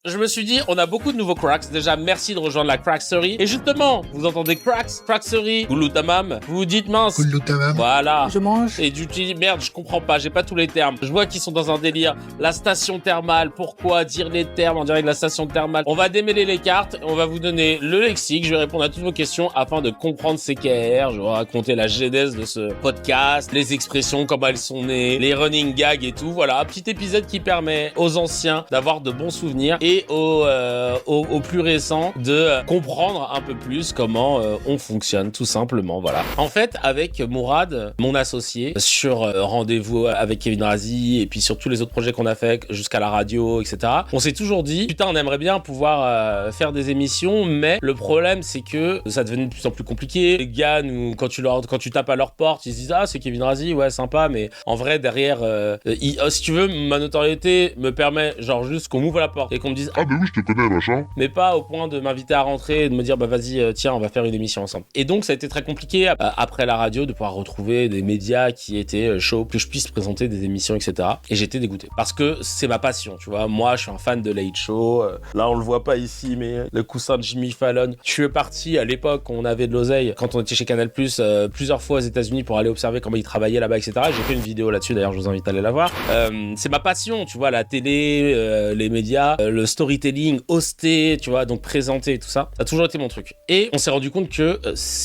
Je me suis dit, on a beaucoup de nouveaux cracks. Déjà, merci de rejoindre la Crackserie. Et justement, vous entendez cracks, Crackserie, Gouloutamam. Vous vous dites mince. Gouloutamam. Voilà. Je mange. Et j'utilise, merde, je comprends pas, j'ai pas tous les termes. Je vois qu'ils sont dans un délire. La station thermale, pourquoi dire les termes en direct de la station thermale? On va démêler les cartes, on va vous donner le lexique, je vais répondre à toutes vos questions afin de comprendre CKR. Je vais vous raconter la genèse de ce podcast, les expressions, comment elles sont nées, les running gags et tout. Voilà, un petit épisode qui permet aux anciens d'avoir de bons souvenirs et aux plus récents de comprendre un peu plus comment on fonctionne, tout simplement. Voilà. En fait, avec Mourad, mon associé, sur Rendez-vous avec Kevin Razi et puis sur tous les autres projets qu'on a fait jusqu'à la radio, etc. On s'est toujours dit, putain, on aimerait bien pouvoir faire des émissions, mais le problème, c'est que ça devenait de plus en plus compliqué. Les gars, quand tu tapes à leur porte, ils se disent, ah, c'est Kevin Razi, ouais, sympa, mais en vrai, derrière, si tu veux, ma notoriété me permet, genre, juste qu'on m'ouvre la porte et qu'on me dise, ah, mais oui, je te connais, machin. Mais pas au point de m'inviter à rentrer et de me dire, bah, vas-y, tiens, on va faire une émission ensemble. Et donc, ça a été très compliqué, après la radio, de pouvoir retrouver des médias qui étaient chauds, que je puisse présenter des émissions, etc. Et j'étais dégoûté. Parce que c'est ma passion, tu vois. Moi, je suis un fan de Late Show. Là, on le voit pas ici, mais le coussin de Jimmy Fallon. Je suis parti à l'époque, on avait de l'oseille, quand on était chez Canal+, plusieurs fois aux États-Unis pour aller observer comment ils travaillaient là-bas, etc. J'ai fait une vidéo là-dessus, d'ailleurs, je vous invite à aller la voir. C'est ma passion, tu vois, la télé, les médias, le storytelling, hoster, tu vois, donc présenter et tout ça. Ça a toujours été mon truc. Et on s'est rendu compte que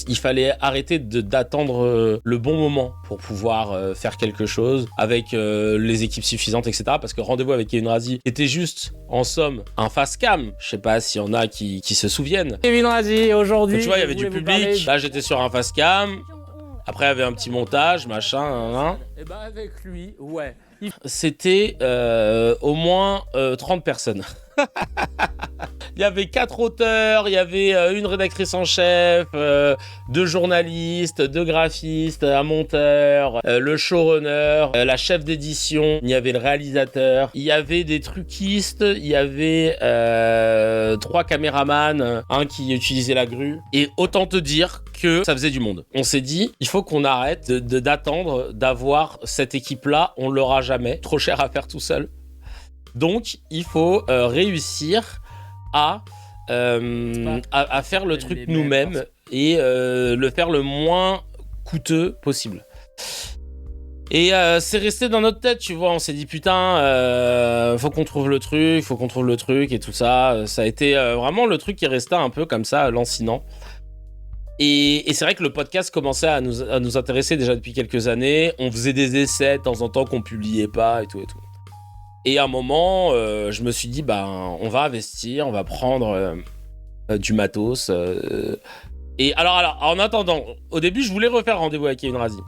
il fallait arrêter d'attendre le bon moment pour pouvoir faire quelque chose avec les équipes suffisantes, etc. Parce que Rendez-vous avec Kevin Razi était juste, en somme, un face cam. Je sais pas s'il y en a qui se souviennent. Kevin Razi, aujourd'hui. Donc, tu vois, il y avait du public. Là, j'étais sur un face cam. Après, il y avait un petit montage, machin. Et bah, avec lui, ouais. C'était au moins 30 personnes. Il y avait 4 auteurs, il y avait une rédactrice en chef, 2 journalistes, 2 graphistes, un monteur, le showrunner, la chef d'édition, il y avait le réalisateur, il y avait des truquistes, il y avait 3 caméramans, un qui utilisait la grue. Et autant te dire que ça faisait du monde. On s'est dit, il faut qu'on arrête d'attendre d'avoir cette équipe-là, on l'aura jamais, trop cher à faire tout seul. Donc, il faut réussir à faire le truc nous-mêmes et le faire le moins coûteux possible. Et c'est resté dans notre tête, tu vois, on s'est dit putain, faut qu'on trouve le truc et tout ça. Ça a été vraiment le truc qui est resté un peu comme ça, lancinant. Et c'est vrai que le podcast commençait à nous intéresser déjà depuis quelques années. On faisait des essais de temps en temps qu'on publiait pas et tout et tout. Et à un moment, je me suis dit, on va investir, on va prendre du matos. Et alors, en attendant, au début, je voulais refaire Rendez-vous avec Kevin Razi.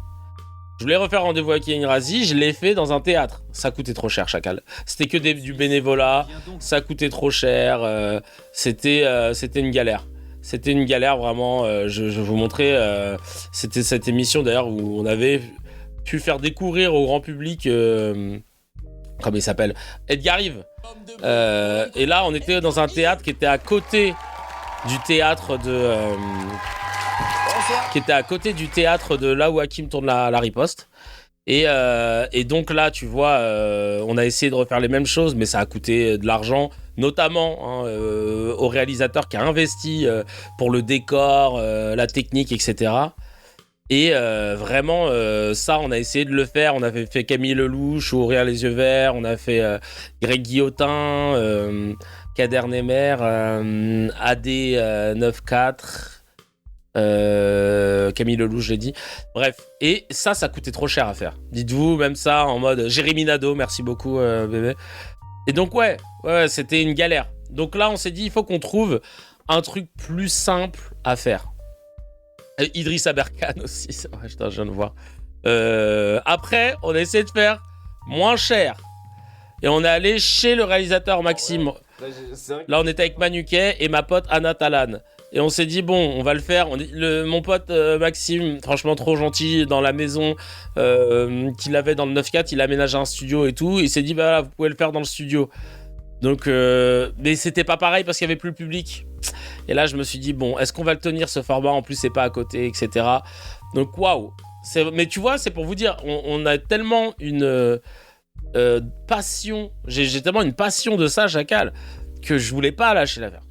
Je l'ai fait dans un théâtre. Ça coûtait trop cher, chacal. C'était que du bénévolat, ça coûtait trop cher. C'était une galère. C'était une galère, vraiment. Je vais vous montrer. C'était cette émission, d'ailleurs, où on avait pu faire découvrir au grand public... comment il s'appelle, Edgar Rive. Et là, on était dans un théâtre qui était à côté du théâtre de là où Hakim tourne la riposte. Et donc là, tu vois, on a essayé de refaire les mêmes choses, mais ça a coûté de l'argent, notamment au réalisateur qui a investi pour le décor, la technique, etc. Et vraiment, ça, on a essayé de le faire. On avait fait Camille Lelouch, Ouvrir les yeux verts. On a fait Greg Guillotin, Kader Nemer, AD94, Camille Lelouch, j'ai dit. Bref, et ça coûtait trop cher à faire. Dites-vous, même ça, en mode Jérémy Nadeau, merci beaucoup, bébé. Et donc, ouais, c'était une galère. Donc là, on s'est dit, il faut qu'on trouve un truc plus simple à faire. Idriss Aberkan aussi, c'est vrai, je viens de voir. Après, on a essayé de faire moins cher. Et on est allé chez le réalisateur Maxime. Là, on était avec Manuquet et ma pote Anna Talan. Et on s'est dit, bon, on va le faire. Mon pote Maxime, franchement trop gentil, dans la maison qu'il avait dans le 9-4, il a aménagé un studio et tout. Il s'est dit, bah là, vous pouvez le faire dans le studio. Donc, mais c'était pas pareil parce qu'il y avait plus le public. Et là, je me suis dit, bon, est-ce qu'on va le tenir ce format? En plus, c'est pas à côté, etc. Donc, waouh. Mais tu vois, c'est pour vous dire, on a tellement une passion. J'ai tellement une passion de ça, Chacal. que je voulais pas lâcher l'affaire.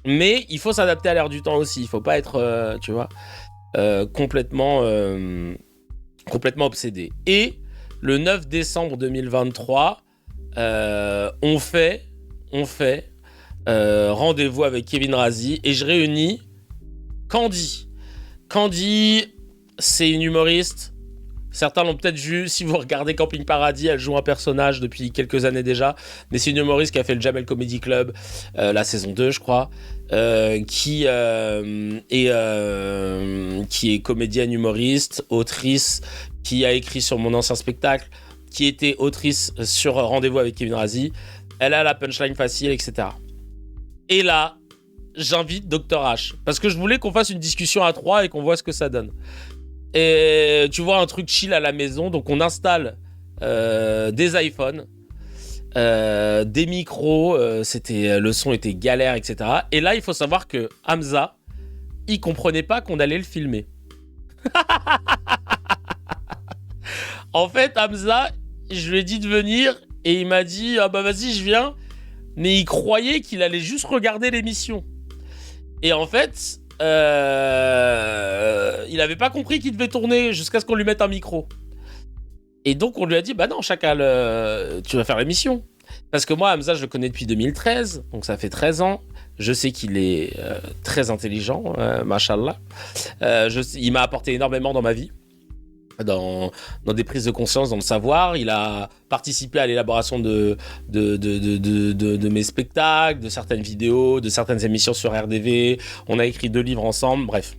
Mais il faut s'adapter à l'ère du temps aussi. Il faut pas être, tu vois, complètement obsédé. Et le 9 décembre 2023, on fait rendez-vous avec Kevin Razi et je réunis Candy. Candy, c'est une humoriste. Certains l'ont peut-être vu, si vous regardez Camping Paradis, elle joue un personnage depuis quelques années déjà, mais c'est une humoriste qui a fait le Jamel Comedy Club, la saison 2 je crois, qui est comédienne humoriste, autrice, qui a écrit sur mon ancien spectacle, qui était autrice sur Rendez-vous avec Kevin Razi, elle a la punchline facile, etc. Et là, j'invite Dr H, parce que je voulais qu'on fasse une discussion à 3 et qu'on voit ce que ça donne. Et tu vois, un truc chill à la maison, donc on installe des iPhones, des micros, le son était galère, etc. Et là, il faut savoir que Hamza, il comprenait pas qu'on allait le filmer. En fait, Hamza, je lui ai dit de venir et il m'a dit « Ah bah vas-y, je viens », mais il croyait qu'il allait juste regarder l'émission. Et en fait... il avait pas compris qu'il devait tourner jusqu'à ce qu'on lui mette un micro. Et donc on lui a dit bah non Chacal, tu vas faire l'émission. Parce que moi Hamza je le connais depuis 2013, donc ça fait 13 ans. Je sais qu'il est très intelligent, machallah. Il m'a apporté énormément dans ma vie. Dans des prises de conscience, dans le savoir. Il a participé à l'élaboration de mes spectacles, de certaines vidéos, de certaines émissions sur RDV. On a écrit 2 livres ensemble, bref.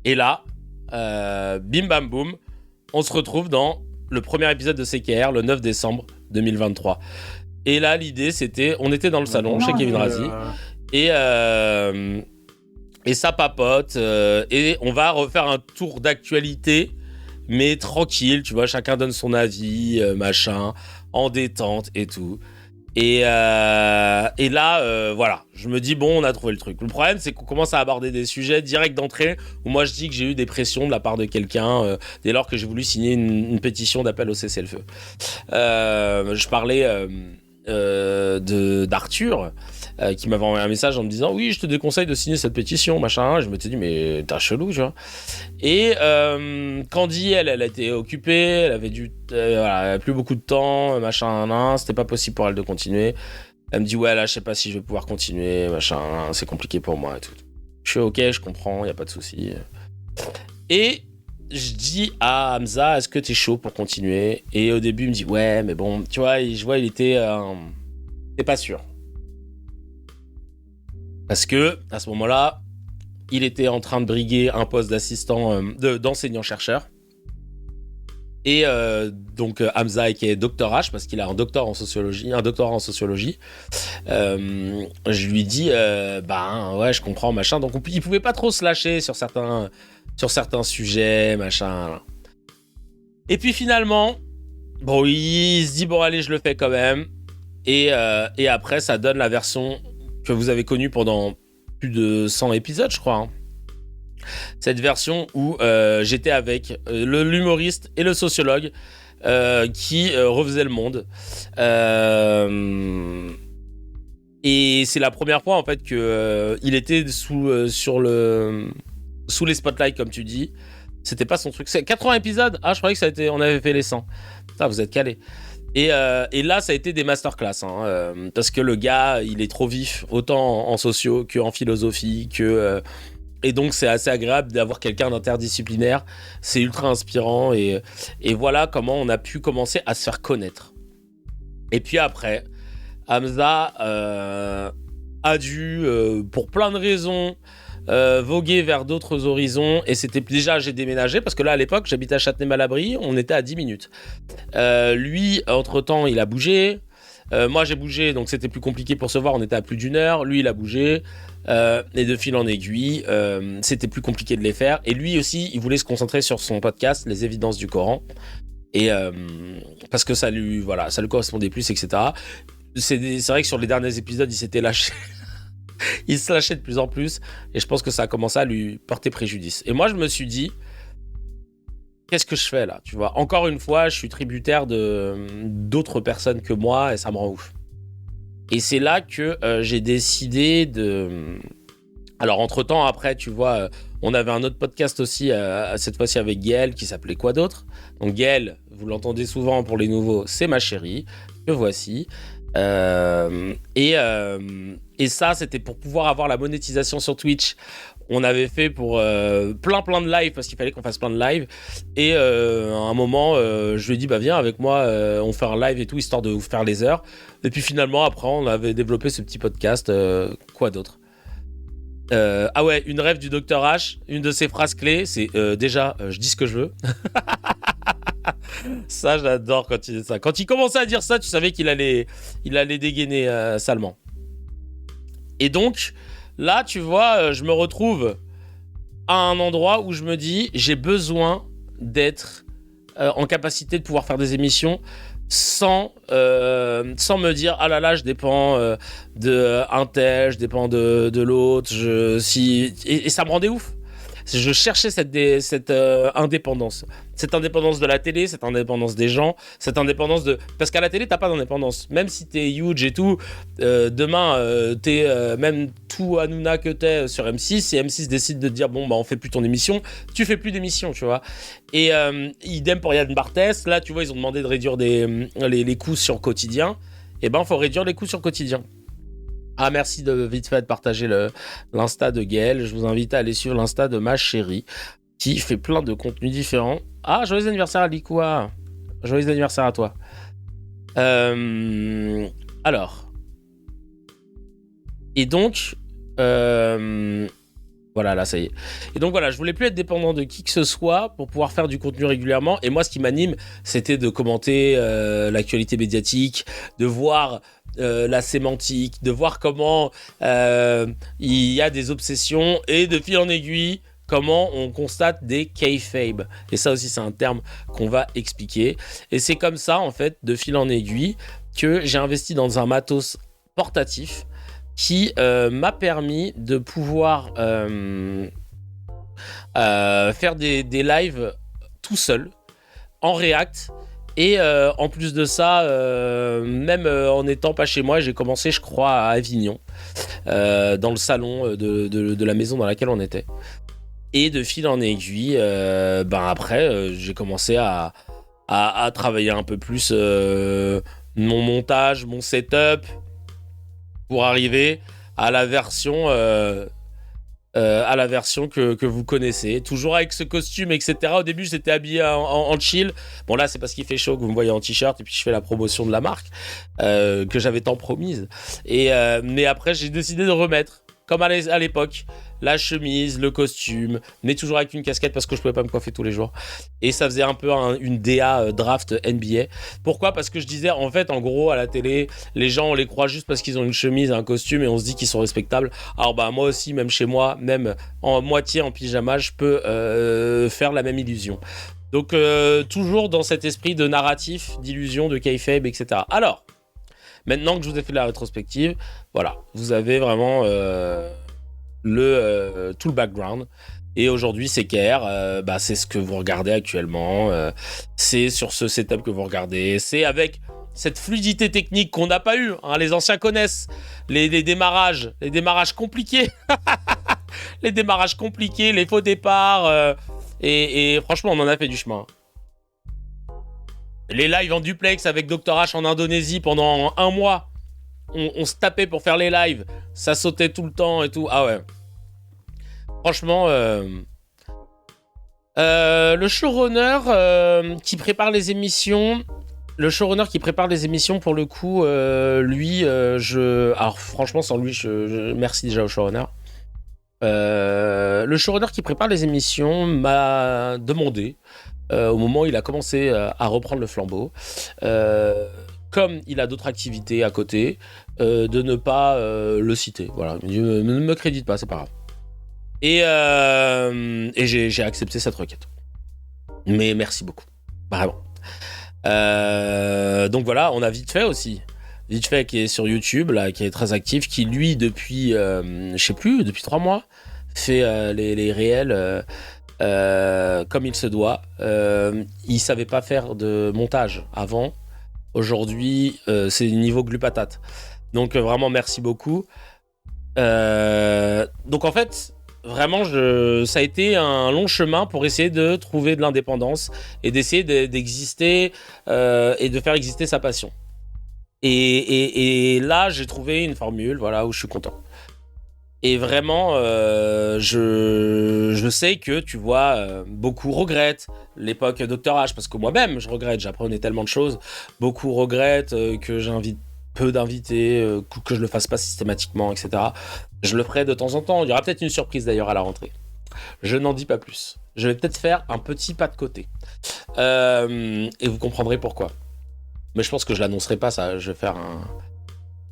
Et là, bim bam boum, on se retrouve dans le premier épisode de CKR, le 9 décembre 2023. Et là, l'idée, c'était... On était dans le salon chez Kevin Razi. Et ça papote, et on va refaire un tour d'actualité, mais tranquille, tu vois, chacun donne son avis, machin, en détente et tout. Et là, voilà, je me dis, bon, on a trouvé le truc. Le problème, c'est qu'on commence à aborder des sujets directs d'entrée, où moi je dis que j'ai eu des pressions de la part de quelqu'un, dès lors que j'ai voulu signer une pétition d'appel au cessez-le-feu. Je parlais d'Arthur, qui m'avait envoyé un message en me disant oui je te déconseille de signer cette pétition machin. Je me suis dit mais t'es un chelou, tu vois. Et Candy elle était occupée, elle avait elle avait plus beaucoup de temps machin, c'était pas possible pour elle de continuer. Elle me dit ouais là je sais pas si je vais pouvoir continuer machin, c'est compliqué pour moi et tout. Je suis ok, je comprends, y a pas de souci. Et je dis à Hamza est-ce que t'es chaud pour continuer? Et au début il me dit ouais mais bon tu vois, je vois il était pas sûr. Parce que, à ce moment-là, il était en train de briguer un poste d'assistant, d'enseignant-chercheur. Et donc, Hamza, qui est Dr H, parce qu'il a un doctorat en sociologie, je lui dis, ouais, je comprends, machin. Donc, il pouvait pas trop se lâcher sur certains sujets, machin. Et puis, finalement, bon, il se dit, bon, allez, je le fais quand même. Et après, ça donne la version que vous avez connue pendant plus de 100 épisodes, je crois. Hein. Cette version où j'étais avec l'humoriste et le sociologue qui refaisaient le monde. Et c'est la première fois, en fait, qu'il était sous les spotlights, comme tu dis. C'était pas son truc. C'est 80 épisodes. Ah, je croyais que on avait fait les 100. Putain, vous êtes calés. Et là, ça a été des masterclass, hein, parce que le gars, il est trop vif, autant en socio qu'en philosophie, et donc c'est assez agréable d'avoir quelqu'un d'interdisciplinaire. C'est ultra inspirant, et voilà comment on a pu commencer à se faire connaître. Et puis après, Hamza a dû, pour plein de raisons, voguer vers d'autres horizons. Et c'était déjà, j'ai déménagé parce que là à l'époque j'habitais à Châtenay-Malabry, on était à 10 minutes. Lui entre temps il a bougé, moi j'ai bougé donc c'était plus compliqué pour se voir, on était à plus d'1 heure. Lui il a bougé, et de fil en aiguille c'était plus compliqué de les faire. Et lui aussi il voulait se concentrer sur son podcast Les Évidences du Coran, et parce que ça lui correspondait plus, etc. C'est vrai que sur les derniers épisodes il s'était lâché. Il se lâchait de plus en plus, et je pense que ça a commencé à lui porter préjudice. Et moi, je me suis dit, qu'est-ce que je fais là, tu vois? Encore une fois, je suis tributaire d'autres personnes que moi, et ça me rend ouf. Et c'est là que j'ai décidé de... Alors, entre-temps, après, tu vois, on avait un autre podcast aussi, cette fois-ci avec Gaël, qui s'appelait Quoi d'autre ? Donc, Gaël, vous l'entendez souvent pour les nouveaux, c'est ma chérie, que voici. Et ça, c'était pour pouvoir avoir la monétisation sur Twitch. On avait fait pour plein de lives, parce qu'il fallait qu'on fasse plein de lives. Et à un moment, je lui ai dit, bah viens avec moi, on fait un live et tout, histoire de vous faire les heures. Et puis finalement, après, on avait développé ce petit podcast. Quoi d'autre ? Ah ouais, une rêve du Dr H, une de ses phrases clés, c'est déjà, je dis ce que je veux. Ça, j'adore quand il dit ça. Quand il commençait à dire ça, tu savais qu'il allait dégainer salement. Et donc, là, tu vois, je me retrouve à un endroit où je me dis, j'ai besoin d'être en capacité de pouvoir faire des émissions sans me dire, ah là là, je dépends de un tel, je dépends de l'autre, et ça me rendait ouf. Je cherchais cette indépendance. Cette indépendance de la télé, cette indépendance des gens, cette indépendance de... Parce qu'à la télé, t'as pas d'indépendance. Même si t'es huge et tout, demain, t'es même tout Hanouna que t'es sur M6, si M6 décide de te dire, bon, bah on fait plus ton émission, tu fais plus d'émission, tu vois. Et idem pour Yann Barthès. Là, tu vois, ils ont demandé de réduire les coûts sur Quotidien. Et ben, il faut réduire les coûts sur Quotidien. Ah, merci de vite fait de partager l'Insta de Gaël. Je vous invite à aller suivre l'Insta de ma chérie qui fait plein de contenus différents. Ah, joyeux anniversaire à Likoua. Joyeux anniversaire à toi. Alors. Et donc... voilà, là, ça y est. Et donc, voilà, je voulais plus être dépendant de qui que ce soit pour pouvoir faire du contenu régulièrement. Et moi, ce qui m'anime, c'était de commenter l'actualité médiatique, de voir... la sémantique, de voir comment il y a des obsessions et de fil en aiguille, comment on constate des kayfabe. Et ça aussi, c'est un terme qu'on va expliquer. Et c'est comme ça, en fait, de fil en aiguille, que j'ai investi dans un matos portatif qui m'a permis de pouvoir faire des lives tout seul, en React. Et en plus de ça, même en n'étant pas chez moi, j'ai commencé, je crois, à Avignon, dans le salon de la maison dans laquelle on était. Et de fil en aiguille, après, j'ai commencé à travailler un peu plus mon montage, mon setup, pour arriver à la version... que vous connaissez, toujours avec ce costume, etc. Au début, j'étais habillé en chill. Bon, là, c'est parce qu'il fait chaud que vous me voyez en t-shirt et puis je fais la promotion de la marque que j'avais tant promise. Mais après, j'ai décidé de remettre, comme à l'époque, la chemise, le costume, mais toujours avec une casquette parce que je pouvais pas me coiffer tous les jours. Et ça faisait un peu une DA draft NBA. Pourquoi ? Parce que je disais, en fait, en gros, à la télé, les gens, on les croit juste parce qu'ils ont une chemise, un costume et on se dit qu'ils sont respectables. Alors, bah, moi aussi, même chez moi, même en moitié en pyjama, je peux faire la même illusion. Donc, toujours dans cet esprit de narratif, d'illusion, de kayfabe, etc. Alors, maintenant que je vous ai fait la rétrospective, voilà, vous avez vraiment... tout le background. Et aujourd'hui, c'est KR, c'est ce que vous regardez actuellement. C'est sur ce setup que vous regardez. C'est avec cette fluidité technique qu'on n'a pas eu. Hein, les anciens connaissent les démarrages compliqués. Les démarrages compliqués, les faux départs. Et franchement, on en a fait du chemin. Les lives en duplex avec Dr H en Indonésie pendant un mois. On se tapait pour faire les lives. Ça sautait tout le temps et tout. Ah ouais. Franchement, le showrunner qui prépare les émissions, pour le coup, lui, alors franchement, sans lui, merci déjà au showrunner. Le showrunner qui prépare les émissions m'a demandé, au moment où il a commencé à reprendre le flambeau, comme il a d'autres activités à côté, de ne pas le citer. Voilà, il me dit, ne me crédite pas, c'est pas grave. Et j'ai accepté cette requête. Mais merci beaucoup. Vraiment. Donc voilà, on a Vite Fait aussi. Vite Fait qui est sur YouTube, là, qui est très actif, qui lui, depuis, je sais plus, depuis 3 mois, fait les réels comme il se doit. Il savait pas faire de montage avant. Aujourd'hui, c'est niveau glu patate. Donc vraiment merci beaucoup. Donc en fait, vraiment, ça a été un long chemin pour essayer de trouver de l'indépendance et d'essayer d'exister et de faire exister sa passion. Et là, j'ai trouvé une formule, voilà, où je suis content. Et vraiment, je sais que, tu vois, beaucoup regrettent l'époque Dr H, parce que moi-même, je regrette, j'apprenais tellement de choses. Beaucoup regrettent que j'invite peu d'invités, que je le fasse pas systématiquement, etc. Je le ferai de temps en temps. Il y aura peut-être une surprise d'ailleurs à la rentrée. Je n'en dis pas plus. Je vais peut-être faire un petit pas de côté. Et vous comprendrez pourquoi. Mais je pense que je l'annoncerai pas, ça. Je vais faire un...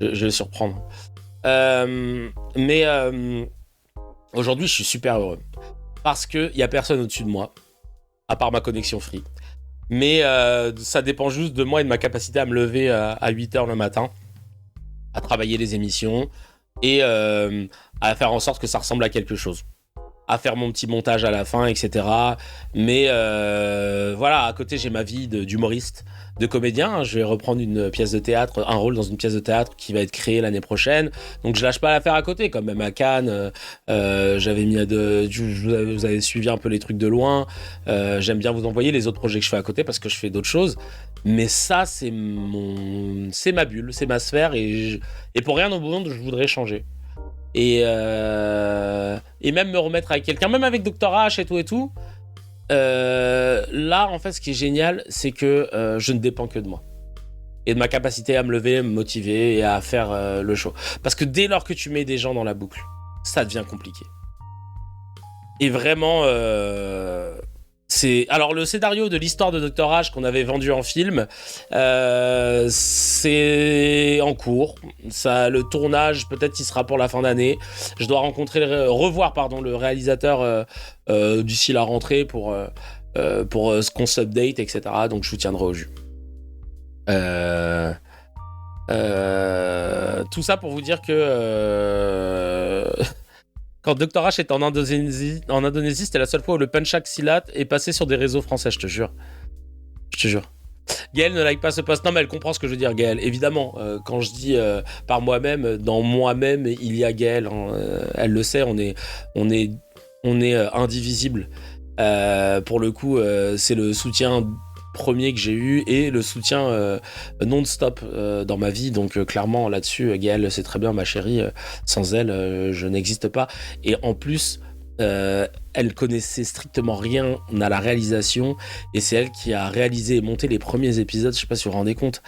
Je vais surprendre. Mais aujourd'hui, je suis super heureux. Parce qu'il n'y a personne au-dessus de moi, à part ma connexion free. Mais ça dépend juste de moi et de ma capacité à me lever à 8h le matin, à travailler les émissions et à faire en sorte que ça ressemble à quelque chose. À faire mon petit montage à la fin, etc. Mais voilà, à côté, j'ai ma vie d'humoriste, de comédien. Je vais reprendre une pièce de théâtre, un rôle dans une pièce de théâtre qui va être créée l'année prochaine. Donc, je lâche pas l'affaire à côté. Comme même à Cannes, j'avais mis vous avez suivi un peu les trucs de loin. J'aime bien vous envoyer les autres projets que je fais à côté parce que je fais d'autres choses. Mais ça, c'est ma bulle, c'est ma sphère. Et pour rien au monde, je voudrais changer. Et même me remettre avec quelqu'un, même avec Dr H et tout. Là, en fait, ce qui est génial, c'est que je ne dépends que de moi. Et de ma capacité à me lever, me motiver et à faire le show. Parce que dès lors que tu mets des gens dans la boucle, ça devient compliqué. Et vraiment... Alors, le scénario de l'histoire de Dr H qu'on avait vendu en film, c'est en cours. Le tournage, peut-être, il sera pour la fin d'année. Je dois revoir le réalisateur d'ici la rentrée pour ce qu'on s'update, etc. Donc, je vous tiendrai au jus. Tout ça pour vous dire que... Quand Dr H est en Indonésie, c'était la seule fois où le Pencak Silat est passé sur des réseaux français, je te jure. Gaëlle ne like pas ce post. Non, mais elle comprend ce que je veux dire, Gaëlle. Évidemment, quand je dis par moi-même, dans moi-même, il y a Gaëlle. Hein, elle le sait, on est indivisible. Pour le coup, c'est le soutien premier que j'ai eu et le soutien non-stop dans ma vie. Donc clairement, là-dessus, Gaëlle, c'est très bien, ma chérie. Sans elle, je n'existe pas. Et en plus... elle connaissait strictement rien à la réalisation et c'est elle qui a réalisé et monté les premiers épisodes, je sais pas si vous vous rendez compte,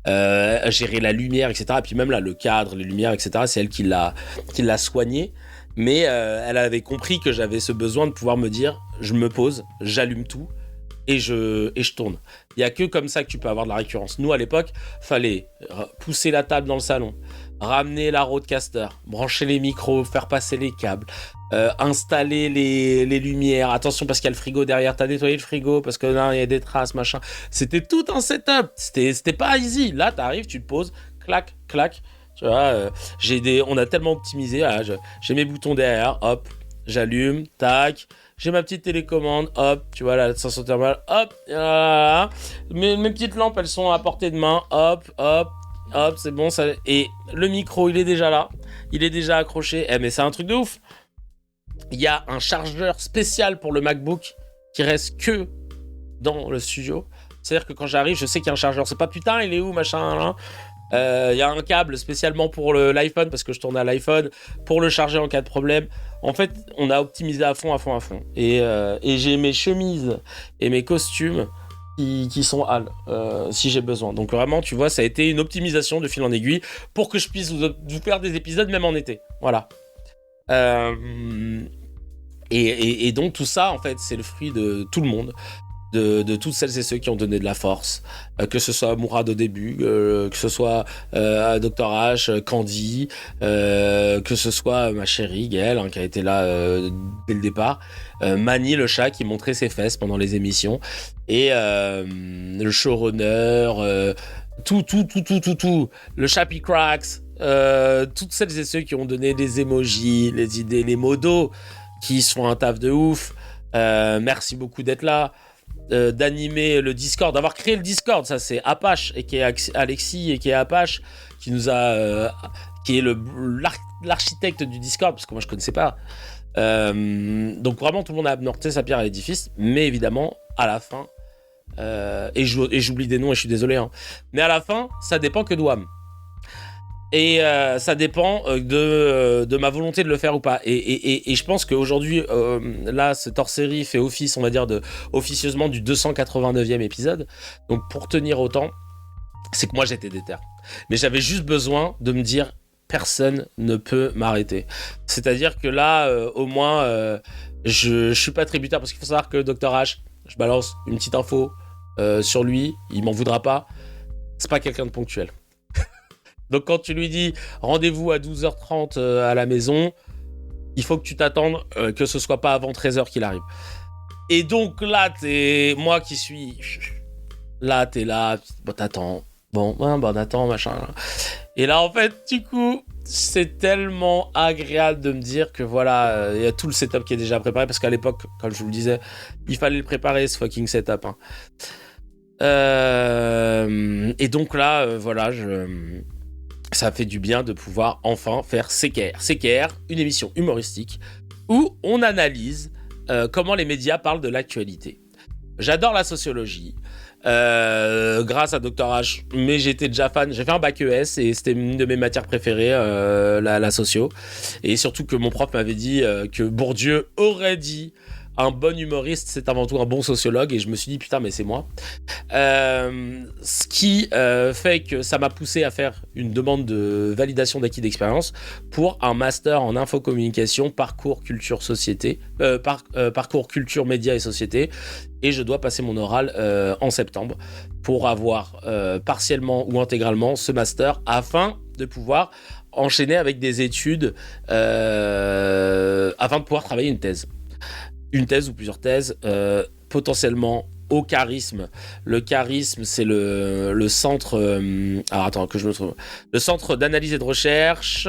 gérer la lumière, etc. Et puis même là, le cadre, les lumières, etc. C'est elle qui l'a soigné, mais elle avait compris que j'avais ce besoin de pouvoir me dire, je me pose, j'allume tout et je tourne. Il y a que comme ça que tu peux avoir de la récurrence. Nous, à l'époque, fallait pousser la table dans le salon, ramener la roadcaster, brancher les micros, faire passer les câbles, installer les lumières. Attention parce qu'il y a le frigo derrière, t'as nettoyé le frigo parce que là il y a des traces, machin. C'était tout un setup. C'était pas easy. Là, t'arrives, tu te poses, clac, clac. Tu vois, on a tellement optimisé. Voilà, j'ai mes boutons derrière, hop, j'allume, tac. J'ai ma petite télécommande, hop, tu vois, la sensation thermale, hop, mes petites lampes, elles sont à portée de main, hop, hop. Hop, c'est bon, ça... Et le micro, il est déjà là. Il est déjà accroché. Mais c'est un truc de ouf. Il y a un chargeur spécial pour le MacBook qui reste que dans le studio. C'est-à-dire que quand j'arrive, je sais qu'il y a un chargeur. C'est pas putain, il est où, machin, là. Il y a un câble spécialement pour l'iPhone, parce que je tourne à l'iPhone, pour le charger en cas de problème. En fait, on a optimisé à fond. Et j'ai mes chemises et mes costumes qui sont HAL, si j'ai besoin. Donc vraiment, tu vois, ça a été une optimisation de fil en aiguille pour que je puisse vous faire des épisodes même en été. Voilà. Et donc tout ça, en fait, c'est le fruit de tout le monde. De toutes celles et ceux qui ont donné de la force, que ce soit Mourad au début, que ce soit Dr H, Candy, que ce soit ma chérie Gaëlle, hein, qui a été là dès le départ, Mani le chat qui montrait ses fesses pendant les émissions, et le showrunner, tout, le Chappy Cracks, toutes celles et ceux qui ont donné des emojis, les idées, les modos, qui se font un taf de ouf. Merci beaucoup d'être là. d'animer le Discord, d'avoir créé le Discord. Ça, c'est Apache, et qui est Alexis, et qui est Apache, qui nous a... qui est l'architecte du Discord, parce que moi, je connaissais pas. Donc, vraiment, tout le monde a apporté sa pierre à l'édifice. Mais évidemment, à la fin... et j'oublie des noms, et je suis désolé. Hein. Mais à la fin, ça dépend que de WAM. Et ça dépend de ma volonté de le faire ou pas. Et je pense qu'aujourd'hui, là, cette hors-série fait office, on va dire, officieusement du 289e épisode. Donc pour tenir autant, c'est que moi j'étais déter. Mais j'avais juste besoin de me dire, personne ne peut m'arrêter. C'est-à-dire que là, au moins, je suis pas tributaire, parce qu'il faut savoir que Dr H, je balance une petite info sur lui, il m'en voudra pas. C'est pas quelqu'un de ponctuel. Donc quand tu lui dis rendez-vous à 12h30 à la maison, il faut que tu t'attendes que ce soit pas avant 13h qu'il arrive. Et donc là, moi qui suis... Là, t'es là, bon, t'attends. Bon, attends, machin. Et là, en fait, du coup, c'est tellement agréable de me dire que voilà, il y a tout le setup qui est déjà préparé, parce qu'à l'époque, comme je vous le disais, il fallait le préparer, ce fucking setup. Hein. Et donc là, voilà, ça fait du bien de pouvoir enfin faire CKR. CKR, une émission humoristique où on analyse comment les médias parlent de l'actualité. J'adore la sociologie, grâce à Dr H, mais j'étais déjà fan. J'ai fait un bac ES et c'était une de mes matières préférées, la socio. Et surtout que mon prof m'avait dit que Bourdieu aurait dit un bon humoriste, c'est avant tout un bon sociologue, et je me suis dit, putain, mais c'est moi. Ce qui fait que ça m'a poussé à faire une demande de validation d'acquis d'expérience pour un master en infocommunication, parcours culture société, parcours culture médias et société, et je dois passer mon oral en septembre pour avoir partiellement ou intégralement ce master afin de pouvoir enchaîner avec des études afin de pouvoir travailler une thèse. Une thèse ou plusieurs thèses, potentiellement au charisme. Le charisme, c'est le centre... alors attends, que je me trouve... Le centre d'analyse et de recherche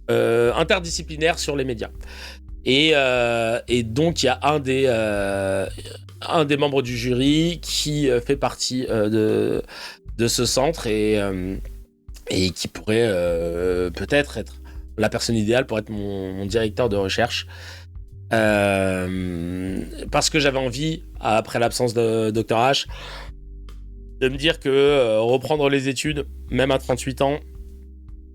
interdisciplinaire sur les médias. Et donc, il y a un des membres du jury qui fait partie de ce centre et qui pourrait peut-être être la personne idéale pour être mon directeur de recherche. Parce que j'avais envie, après l'absence de Dr H, de me dire que reprendre les études, même à 38 ans,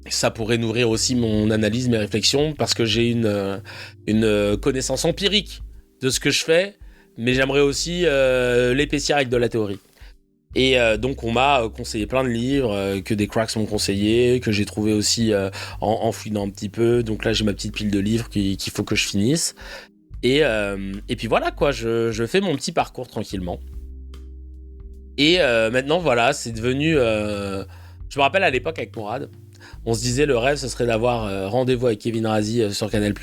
ça pourrait nourrir aussi mon analyse, mes réflexions, parce que j'ai une connaissance empirique de ce que je fais, mais j'aimerais aussi l'épaissir avec de la théorie. Et donc on m'a conseillé plein de livres que des cracks m'ont conseillé, que j'ai trouvé aussi en fouinant un petit peu. Donc là j'ai ma petite pile de livres qu'il faut que je finisse. Et puis voilà quoi, je fais mon petit parcours tranquillement. Et maintenant voilà, c'est devenu... je me rappelle à l'époque avec Mourad, on se disait le rêve ce serait d'avoir rendez-vous avec Kevin Razi sur Canal+,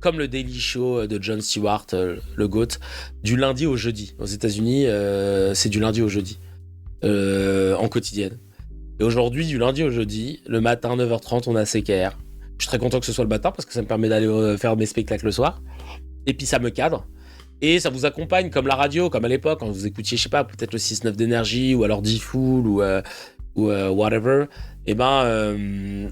comme le Daily Show de Jon Stewart, le GOAT, du lundi au jeudi. Aux États-Unis, c'est du lundi au jeudi. En quotidienne. Et aujourd'hui, du lundi au jeudi, le matin 9h30, on a CKR. Je suis très content que ce soit le matin parce que ça me permet d'aller faire mes spectacles le soir. Et puis ça me cadre. Et ça vous accompagne comme la radio, comme à l'époque, quand vous écoutiez, je sais pas, peut-être le 6-9 d'énergie ou alors D-Fool ou whatever. Et ben,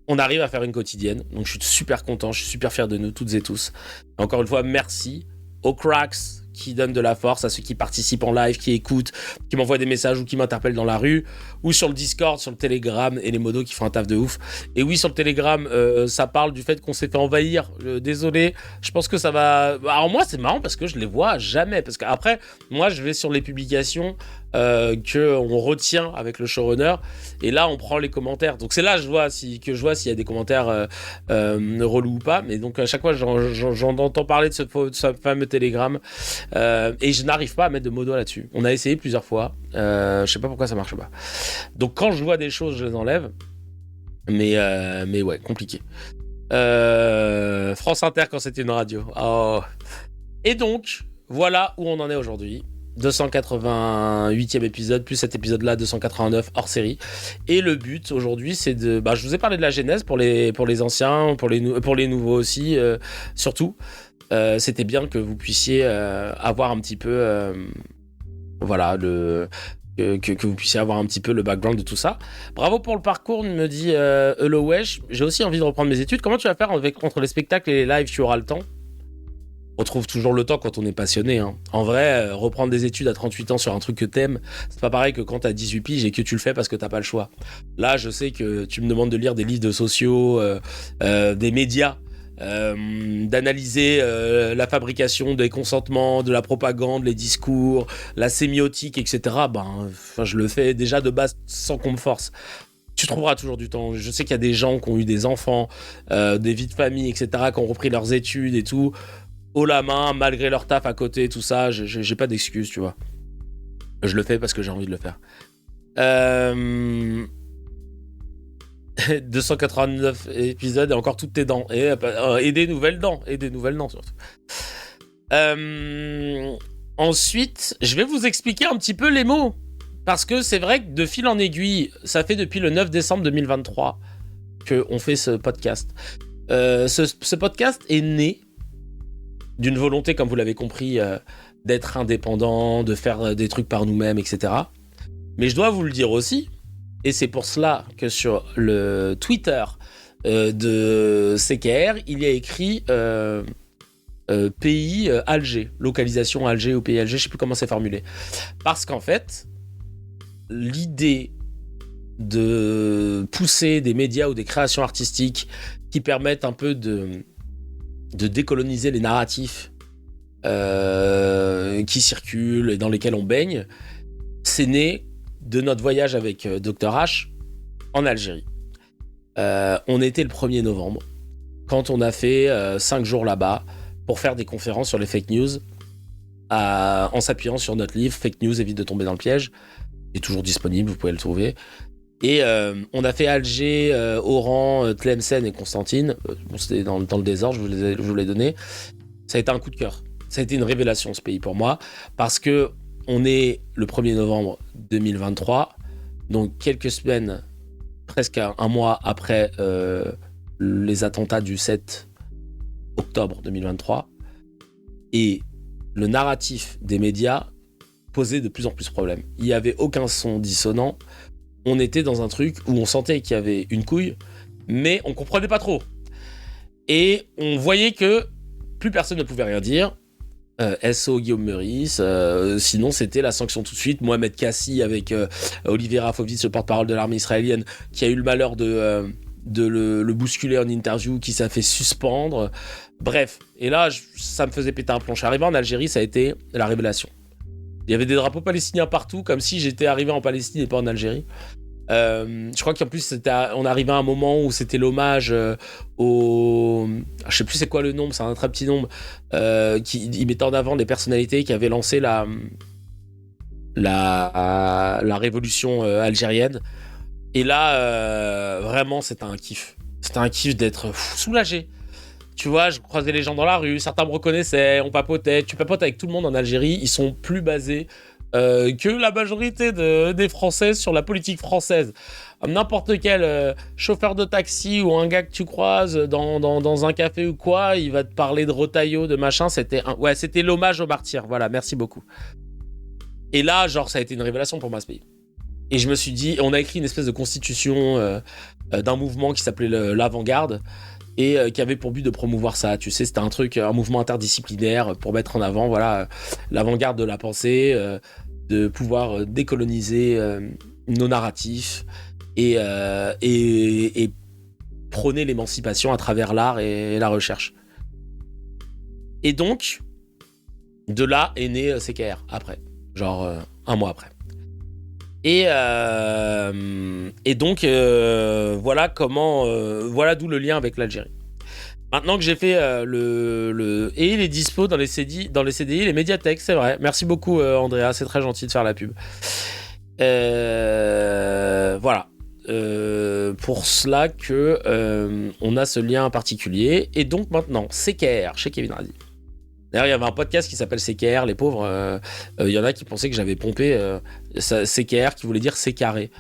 on arrive à faire une quotidienne. Donc je suis super content, je suis super fier de nous toutes et tous. Et encore une fois, merci aux cracks qui donnent de la force, à ceux qui participent en live, qui écoutent, qui m'envoient des messages ou qui m'interpellent dans la rue, ou sur le Discord, sur le Telegram, et les modos qui font un taf de ouf. Et oui, sur le Telegram, ça parle du fait qu'on s'est fait envahir. Désolé, je pense que ça va... Alors moi, c'est marrant parce que je les vois jamais. Parce qu'après, moi, je vais sur les publications qu'on retient avec le showrunner, et là, on prend les commentaires. Donc c'est là que je vois s'il y a des commentaires relous ou pas. Mais donc à chaque fois, j'en entends parler de ce fameux Telegram. Et je n'arrive pas à mettre de modo là-dessus. On a essayé plusieurs fois. Je sais pas pourquoi ça marche pas. Donc quand je vois des choses, je les enlève. Mais ouais, compliqué. France Inter quand c'était une radio. Oh. Et donc, voilà où on en est aujourd'hui. 288e épisode, plus cet épisode-là, 289 hors série. Et le but aujourd'hui, c'est de... je vous ai parlé de la genèse pour les anciens, pour les nouveaux aussi, surtout. c'était bien que vous puissiez avoir un petit peu, voilà, que vous puissiez avoir un petit peu le background de tout ça. Bravo pour le parcours, me dit Hello Wesh. J'ai aussi envie de reprendre mes études. Comment tu vas faire entre les spectacles et les lives? Tu auras le temps? On trouve toujours le temps quand on est passionné. Hein. En vrai, reprendre des études à 38 ans sur un truc que t'aimes, c'est pas pareil que quand t'as 18 piges et que tu le fais parce que t'as pas le choix. Là, je sais que tu me demandes de lire des livres de sociaux, des médias, d'analyser la fabrication des consentements, de la propagande, les discours, la sémiotique, etc. Je le fais déjà de base sans qu'on me force. Tu trouveras toujours du temps. Je sais qu'il y a des gens qui ont eu des enfants, des vies de famille, etc., qui ont repris leurs études et tout, haut la main, malgré leur taf à côté, tout ça. J'ai pas d'excuses, tu vois. Je le fais parce que j'ai envie de le faire. 289 épisodes et encore toutes tes dents. Et des nouvelles dents. Et des nouvelles dents, surtout. Ensuite, je vais vous expliquer un petit peu les mots. Parce que c'est vrai que de fil en aiguille, ça fait depuis le 9 décembre 2023 qu'on fait ce podcast. Ce podcast est né d'une volonté, comme vous l'avez compris, d'être indépendant, de faire des trucs par nous-mêmes, etc. Mais je dois vous le dire aussi, et c'est pour cela que sur le Twitter de CKR, il y a écrit pays Alger, localisation Alger ou pays Alger, je ne sais plus comment c'est formulé. Parce qu'en fait, l'idée de pousser des médias ou des créations artistiques qui permettent un peu de décoloniser les narratifs qui circulent et dans lesquels on baigne, c'est né de notre voyage avec Dr H en Algérie. On était le 1er novembre, quand on a fait 5 jours là-bas pour faire des conférences sur les fake news, en s'appuyant sur notre livre « Fake news, évite de tomber dans le piège ». Il est toujours disponible, vous pouvez le trouver. Et on a fait Alger, Oran, Tlemcen et Constantine. C'était dans le désordre, je vous l'ai donné. Ça a été un coup de cœur. Ça a été une révélation, ce pays, pour moi. Parce que on est le 1er novembre 2023. Donc, quelques semaines, presque un mois après les attentats du 7 octobre 2023. Et le narratif des médias posait de plus en plus de problèmes. Il n'y avait aucun son dissonant. On était dans un truc où on sentait qu'il y avait une couille, mais on comprenait pas trop. Et on voyait que plus personne ne pouvait rien dire. SO Guillaume Meurice, sinon c'était la sanction tout de suite. Mohamed Kassi avec Olivier Rafovitz, le porte-parole de l'armée israélienne, qui a eu le malheur de le bousculer en interview, qui s'est fait suspendre. Bref, et là, ça me faisait péter un plomb. Je suis arrivé en Algérie, ça a été la révélation. Il y avait des drapeaux palestiniens partout, comme si j'étais arrivé en Palestine et pas en Algérie. Je crois qu'en plus, on arrivait à un moment où c'était l'hommage au... Je sais plus c'est quoi le nombre, c'est un très petit nombre, qui mettait en avant des personnalités qui avaient lancé la révolution algérienne. Et là, vraiment, c'était un kiff. C'était un kiff d'être soulagé. Tu vois, je croisais les gens dans la rue, certains me reconnaissaient, on papotait. Tu papotes avec tout le monde en Algérie, ils sont plus basés que la majorité des Français sur la politique française. N'importe quel chauffeur de taxi ou un gars que tu croises dans un café ou quoi, il va te parler de Retailleau, de machin. C'était l'hommage aux martyrs. Voilà, merci beaucoup. Et là, genre, ça a été une révélation pour moi, ce pays. Et je me suis dit, on a écrit une espèce de constitution d'un mouvement qui s'appelait l'Avant-Garde, et qui avait pour but de promouvoir ça. Tu sais, c'était un mouvement interdisciplinaire pour mettre en avant, voilà, l'avant-garde de la pensée, de pouvoir décoloniser nos narratifs et prôner l'émancipation à travers l'art et la recherche. Et donc, de là est né CKR, après, genre un mois après. Et donc, voilà d'où le lien avec l'Algérie. Maintenant que j'ai fait et il est dispo dans les CDI, les médiathèques, c'est vrai. Merci beaucoup, Andrea, c'est très gentil de faire la pub. Voilà. Pour cela que on a ce lien particulier. Et donc maintenant, CKR, chez Kevin Radi. D'ailleurs, il y avait un podcast qui s'appelle CKR, les pauvres. Il y en a qui pensaient que j'avais pompé CKR, qui voulait dire C carré.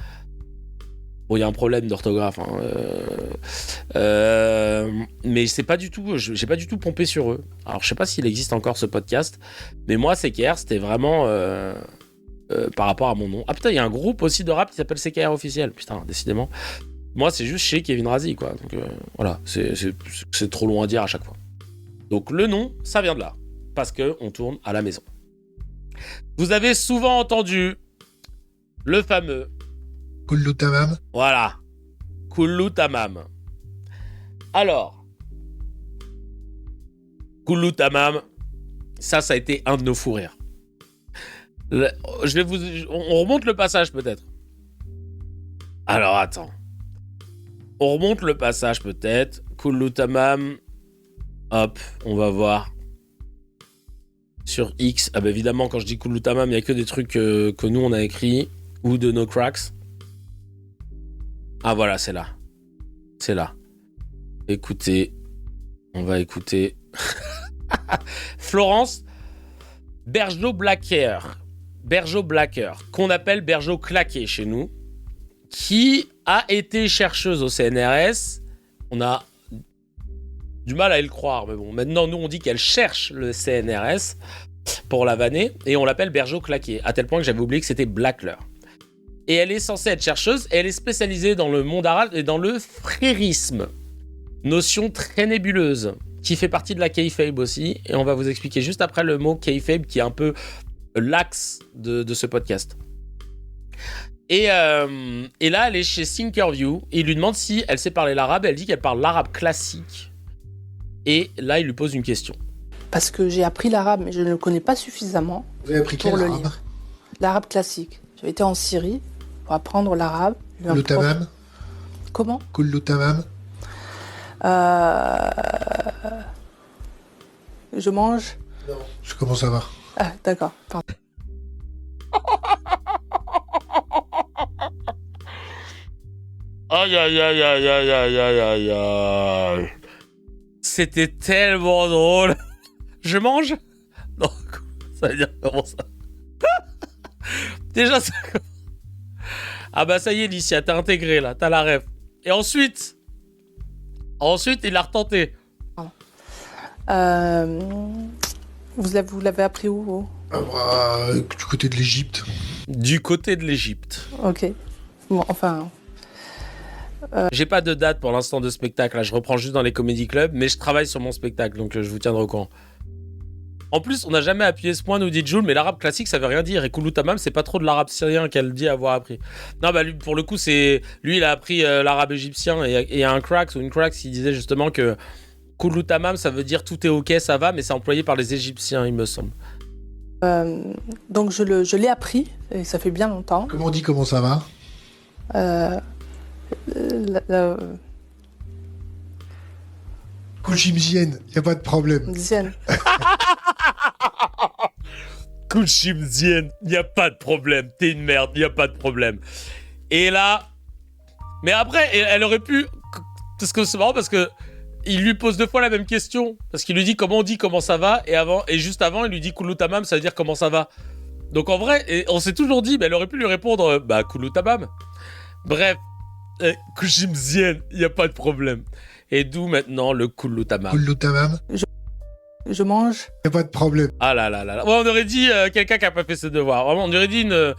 Bon, il y a un problème d'orthographe. Hein. Mais c'est pas du tout, j'ai pas du tout pompé sur eux. Alors je sais pas s'il existe encore ce podcast, mais moi CKR c'était vraiment par rapport à mon nom. Ah putain, il y a un groupe aussi de rap qui s'appelle CKR officiel. Putain, décidément. Moi c'est juste chez Kevin Razi quoi. Donc voilà, c'est trop loin à dire à chaque fois. Donc le nom, ça vient de là, parce que on tourne à la maison. Vous avez souvent entendu le fameux Kullu Tamam. Voilà. Kullu Tamam. Alors, Kullu Tamam, ça a été un de nos fous rires. On remonte le passage peut-être. Alors attends. On remonte le passage peut-être. Kullu Tamam. Hop, on va voir. Sur X. Ah bah évidemment, quand je dis Kullu Tamam, il n'y a que des trucs que nous on a écrits. Ou de No Cracks. Ah voilà, c'est là. C'est là. Écoutez. On va écouter. Florence Bergeau-Blacker. Bergeau-Blacker. Qu'on appelle Bergeau-Claqué chez nous. Qui a été chercheuse au CNRS. On a du mal à y le croire. Mais bon, maintenant, nous, on dit qu'elle cherche le CNRS pour la vanner. Et on l'appelle Bergeau-Claqué. À tel point que j'avais oublié que c'était Blackler. Et elle est censée être chercheuse, et elle est spécialisée dans le monde arabe et dans le frérisme. Notion très nébuleuse, qui fait partie de la kayfabe aussi, et on va vous expliquer juste après le mot kayfabe, qui est un peu l'axe de ce podcast. Et là, elle est chez Thinkerview, et il lui demande si elle sait parler l'arabe, elle dit qu'elle parle l'arabe classique. Et là, il lui pose une question. Parce que j'ai appris l'arabe, mais je ne le connais pas suffisamment Vous avez appris quel pour le arabe? lire. L'arabe classique. J'avais été en Syrie pour apprendre l'arabe. Kullu Tamam. Comment? Kullu Tamam. Je mange. Non. Je commence à voir. Ah, d'accord. Pardon. Aïe, aïe, aïe, aïe, aïe, aïe, aïe, aïe, aïe. C'était tellement drôle. Je mange? Non, ça veut dire comment ça? Déjà, ça... Ah bah ça y est, Licia, t'as intégré là, t'as la ref. Et ensuite, il l'a retenté. Vous l'avez appris où, vous? Du côté de l'Égypte. Du côté de l'Égypte. Ok. Bon, enfin... J'ai pas de date pour l'instant de spectacle, là. Je reprends juste dans les comédie clubs, mais je travaille sur mon spectacle, donc je vous tiendrai au courant. En plus, on n'a jamais appuyé ce point, nous dit Jules, mais l'arabe classique, ça veut rien dire. Et Kullu Tamam, c'est pas trop de l'arabe syrien qu'elle dit avoir appris. Non, bah lui, pour le coup, lui, il a appris l'arabe égyptien. Et il y a un cracks ou une cracks qui disait justement que Kullu Tamam, ça veut dire tout est ok, ça va, mais c'est employé par les Égyptiens, il me semble. Donc je l'ai appris, et ça fait bien longtemps. Comment on dit comment ça va? Kouchimzienne, y a pas de problème. Dizaine. Kouchimzienne, y a pas de problème. T'es une merde, y a pas de problème. Et là... Mais après, elle aurait pu... Parce que c'est marrant, parce que il lui pose 2 fois la même question. Parce qu'il lui dit comment on dit comment ça va, et juste avant, il lui dit Kullu Tamam, ça veut dire comment ça va. Donc en vrai, on s'est toujours dit, elle aurait pu lui répondre bah Kullu Tamam. Bref, Kouchimzienne, y a pas de problème. Et d'où maintenant le Kullu Tamam. Kullu Tamam. Je mange. Y a pas de problème. Ah là là là là. Ouais, on aurait dit quelqu'un qui a pas fait ses devoirs. Vraiment, on aurait dit une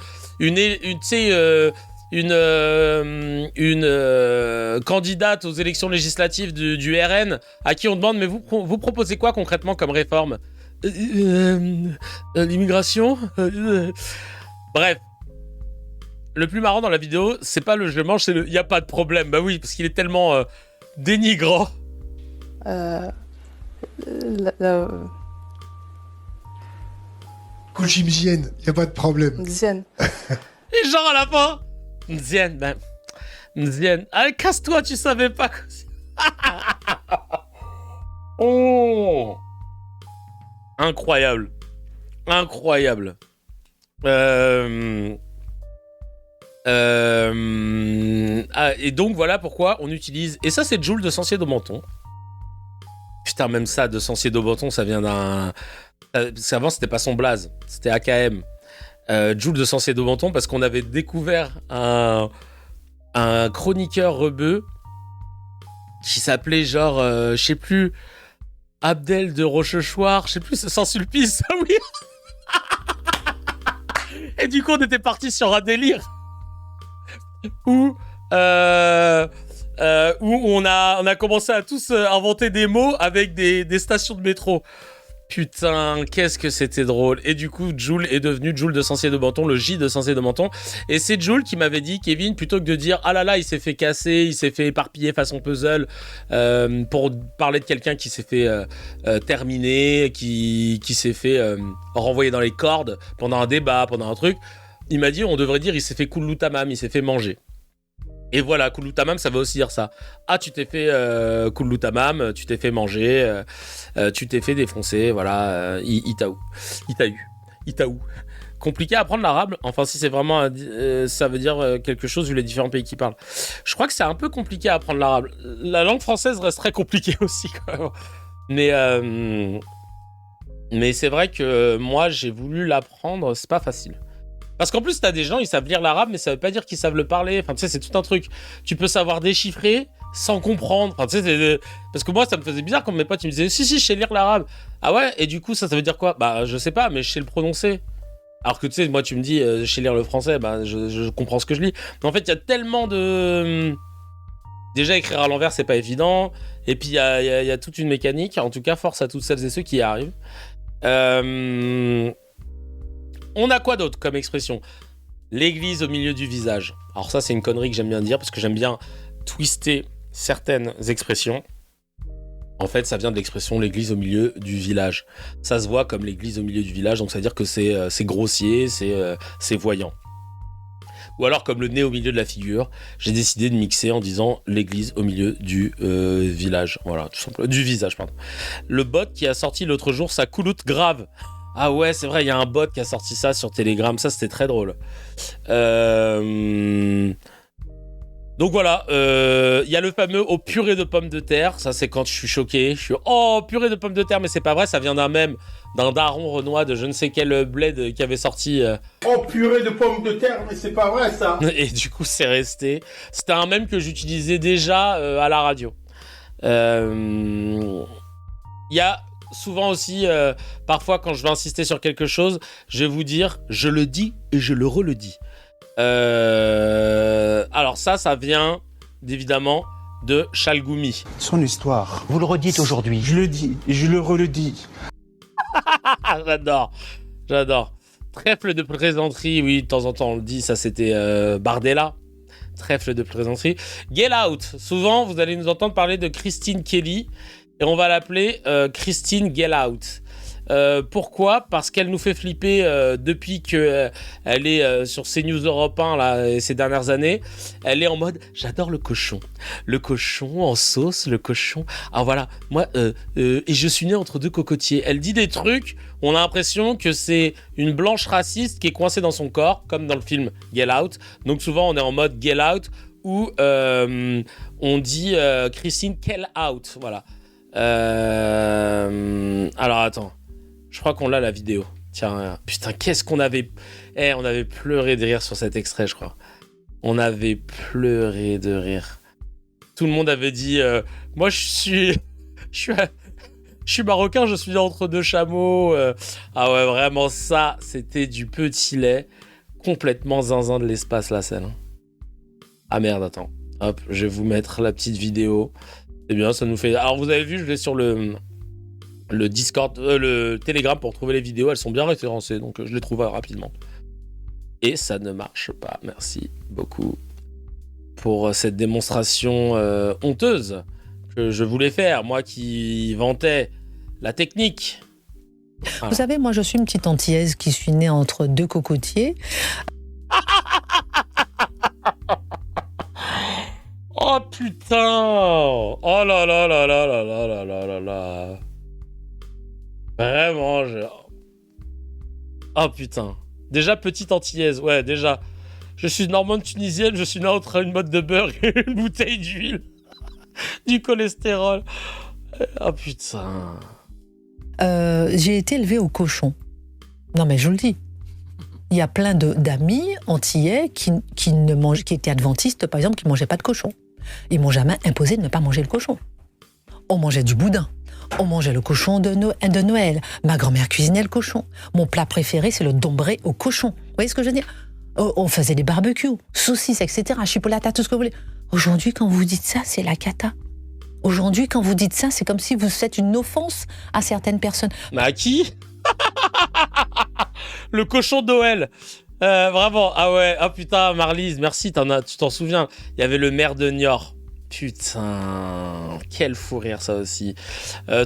candidate aux élections législatives du RN à qui on demande mais vous proposez quoi concrètement comme réforme? L'immigration. Bref. Le plus marrant dans la vidéo, c'est pas le je mange, c'est le y a pas de problème. Bah oui, parce qu'il est tellement dénigrant. Kouchimzienne, y a pas de problème. Dizaine. Et genre à la fin, Nzien, allez casse-toi, tu savais pas. Oh, incroyable. Et donc voilà pourquoi on utilise. Et ça c'est Jules de Sancier-d'Aubenton. Putain, même ça de Sancier-d'Aubenton, ça vient d'un. Parce qu'avant c'était pas son blaze, c'était AKM. Jules de Sancier-d'Aubenton, parce qu'on avait découvert un chroniqueur rebeu qui s'appelait genre, je sais plus, Abdel de Rochechouart, je sais plus, Sans Sulpice, oui. Et du coup, on était parti sur un délire où on a commencé à tous inventer des mots avec des stations de métro. Putain, qu'est-ce que c'était drôle. Et du coup, Jul est devenu Jul de Sancier de Menton, le J de Sancier de Menton. Et c'est Jul qui m'avait dit, Kevin, plutôt que de dire « Ah là là, il s'est fait casser, il s'est fait éparpiller façon puzzle pour parler de quelqu'un qui s'est fait terminer, qui s'est fait renvoyer dans les cordes pendant un débat, pendant un truc. » Il m'a dit, on devrait dire « Il s'est fait Kouloutamam, il s'est fait manger. » Et voilà, Kouloutamam, ça veut aussi dire ça. Ah, tu t'es fait Kouloutamam, tu t'es fait manger, tu t'es fait défoncer, voilà, il t'a eu. Compliqué à apprendre l'arabe, enfin si c'est vraiment, ça veut dire quelque chose vu les différents pays qui parlent. Je crois que c'est un peu compliqué à apprendre l'arabe. La langue française reste très compliquée aussi, quand même. Mais c'est vrai que moi, j'ai voulu l'apprendre, c'est pas facile. Parce qu'en plus, t'as des gens, ils savent lire l'arabe, mais ça veut pas dire qu'ils savent le parler. Enfin, tu sais, c'est tout un truc. Tu peux savoir déchiffrer sans comprendre. Enfin, tu sais, parce que moi, ça me faisait bizarre quand mes potes, ils me disaient « Si, je sais lire l'arabe. » Ah ouais? Et du coup, ça veut dire quoi? Bah, je sais pas, mais je sais le prononcer. Alors que, tu sais, moi, tu me dis « Je sais lire le français. » Bah, je comprends ce que je lis. Mais en fait, il y a tellement de... Déjà, écrire à l'envers, c'est pas évident. Et puis, il y a toute une mécanique. En tout cas, force à toutes celles et ceux qui y arrivent. On a quoi d'autre comme expression? L'église au milieu du visage. Alors ça, c'est une connerie que j'aime bien dire parce que j'aime bien twister certaines expressions. En fait, ça vient de l'expression l'église au milieu du village. Ça se voit comme l'église au milieu du village, donc ça veut dire que c'est grossier, c'est voyant. Ou alors comme le nez au milieu de la figure, j'ai décidé de mixer en disant l'église au milieu du village. Voilà, tout simplement. Du visage, pardon. Le bot qui a sorti l'autre jour sa couloute grave. Ah ouais, c'est vrai, il y a un bot qui a sorti ça sur Telegram. Ça, c'était très drôle. Donc voilà, il y a le fameux « au purée de pommes de terre ». Ça, c'est quand je suis choqué. Je suis « Oh, purée de pommes de terre », mais c'est pas vrai. Ça vient d'un mème, d'un daron renois de je ne sais quel bled qui avait sorti... Oh, purée de pommes de terre, mais c'est pas vrai, ça. Et du coup, c'est resté. C'était un mème que j'utilisais déjà à la radio. Il y a... Souvent aussi, parfois quand je vais insister sur quelque chose, je vais vous dire, je le dis et je le redis. Alors ça vient évidemment de Chalgoumi. Son histoire. Vous le redites aujourd'hui. Je le dis et je le redis. J'adore. Trèfle de plaisanterie, oui, de temps en temps on le dit, ça c'était Bardella. Trèfle de plaisanterie. Get Out. Souvent, vous allez nous entendre parler de Christine Kelly. Et on va l'appeler Christine Get Out. Pourquoi? Parce qu'elle nous fait flipper depuis qu'elle est sur CNews Europe 1 là, ces dernières années. Elle est en mode « J'adore le cochon. Le cochon en sauce, le cochon... » Ah voilà, moi, et je suis née entre deux cocotiers. Elle dit des trucs, on a l'impression que c'est une blanche raciste qui est coincée dans son corps, comme dans le film Get Out. Donc souvent, on est en mode Get Out, où on dit Christine Kell Out, voilà. Alors attends, je crois qu'on l'a la vidéo. Tiens, putain, qu'est-ce qu'on avait... on avait pleuré de rire sur cet extrait, je crois. On avait pleuré de rire. Tout le monde avait dit moi je suis marocain, je suis entre deux chameaux. Ah ouais, vraiment ça, c'était du petit lait complètement zinzin de l'espace la scène. Ah merde, attends. Hop, je vais vous mettre la petite vidéo. C'est bien, ça nous fait... Alors vous avez vu, je vais sur le Discord, le Telegram pour trouver les vidéos. Elles sont bien référencées, donc je les trouve rapidement. Et ça ne marche pas. Merci beaucoup pour cette démonstration honteuse que je voulais faire. Moi qui vantais la technique. Voilà. Vous savez, moi je suis une petite Antillaise qui suis née entre deux cocotiers. Oh putain! Oh là là là là là là là là là là. Vraiment, oh putain. Déjà petite Antillaise, ouais, déjà. Je suis une hormone tunisienne, je suis né entre une botte de beurre et une bouteille d'huile. Du cholestérol. Oh putain. J'ai été élevée au cochon. Non mais je vous le dis. Il y a plein d'amis antillais qui étaient adventistes, par exemple, qui ne mangeaient pas de cochon. Ils m'ont jamais imposé de ne pas manger le cochon. On mangeait du boudin. On mangeait le cochon de Noël. Ma grand-mère cuisinait le cochon. Mon plat préféré, c'est le dombré au cochon. Vous voyez ce que je veux dire? On faisait des barbecues, saucisses, etc., chipolata, tout ce que vous voulez. Aujourd'hui, quand vous dites ça, c'est la cata. Aujourd'hui, quand vous dites ça, c'est comme si vous faites une offense à certaines personnes. Mais à qui? Le cochon de Noël. Vraiment. Ah ouais. Ah putain, Marlise, merci, tu t'en souviens. Il y avait le maire de Niort. Putain, quel fou rire ça aussi.